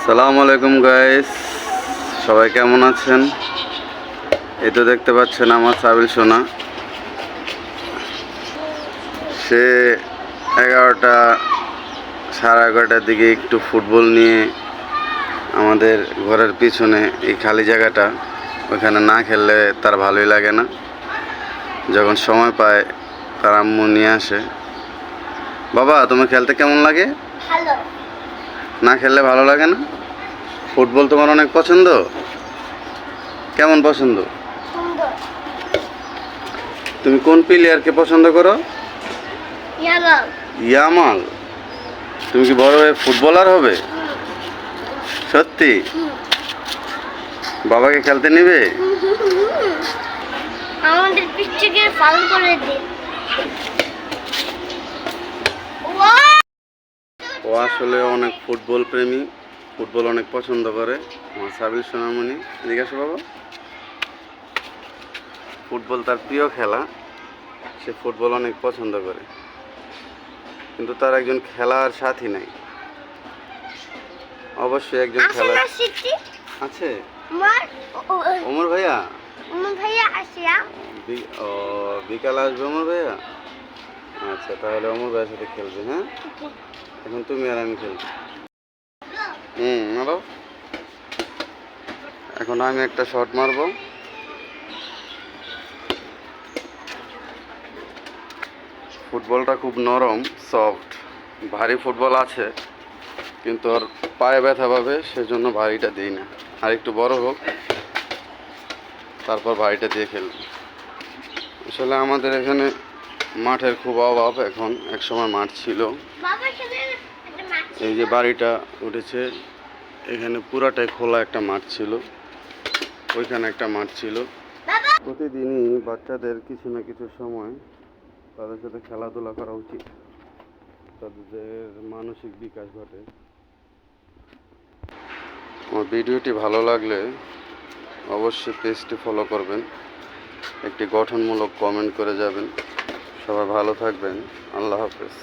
সালামু আলাইকুম গাইস, সবাই কেমন আছেন? এই তো দেখতে পাচ্ছেন আমার সাবিল সোনা। সে 11টা সাড়ে 11টার দিকে একটু ফুটবল নিয়ে আমাদের ঘরের পিছনে এই খালি জায়গাটা, ওইখানে না খেললে তার ভালোই লাগে না। যখন সময় পায় তার আম্মু নিয়ে আসে। বাবা, তোমার খেলতে কেমন লাগে? ভালো। না খেললে ভালো লাগে না? ফুটবল তোমার অনেক পছন্দ? কেমন পছন্দ? সুন্দর। তুমি কোন প্লেয়ারকে পছন্দ করো? ইয়ামাল। ইয়ামাল? তুমি কি বড় হয়ে ফুটবলার হবে? সত্যি? বাবাকে খেলতে নিবে? আমাদের পিচ্চিকে ফাউল করে দে। ও আসলে অনেক ফুটবল প্রেমী, ফুটবল অনেক পছন্দ করে। আমার সাবিল সোনামণি, এদিকে আসো বাবা। ফুটবল তার প্রিয় খেলা, সে ফুটবল অনেক পছন্দ করে, কিন্তু তার একজন খেলার সাথী নাই। অবশ্যই একজন খেলা আছে। ওমর ভাইয়া? ওমর ভাইয়া আসে। বিকাল আসবে ওমর ভাইয়া? আচ্ছা, তাহলে ওমর ভাইয়ের সাথে খেলবে। হ্যাঁ, এখন তুমি আর আমি খেলবো। মারো। এখন আমি একটা শট মারবো। ফুটবলটা খুব নরম, সফট। ভারী ফুটবল আছে, কিন্তু ওর পায়ে ব্যথা পাবে, সেজন্য ভারীটা দিই না। আর একটু বড় হোক, তারপর ভারীটা দিয়ে খেলবো। আসলে আমাদের এখানে মাঠের খুব অভাব এখন। এক সময় মাঠ ছিল। এই যে বাড়িটা উঠেছে, এখানে পুরাটাই খোলা একটা মাঠ ছিল, ওইখানে একটা মাঠ ছিল। প্রতিদিনই বাচ্চাদের কিছু না কিছু সময় তাদের সাথে খেলাধুলা করা উচিত, তাদের মানসিক বিকাশ ঘটে। আমার ভিডিওটি ভালো লাগলে অবশ্যই পেজটি ফলো করবেন, একটি গঠনমূলক কমেন্ট করে যাবেন। সবাই ভালো থাকবেন। আল্লাহ হাফেজ।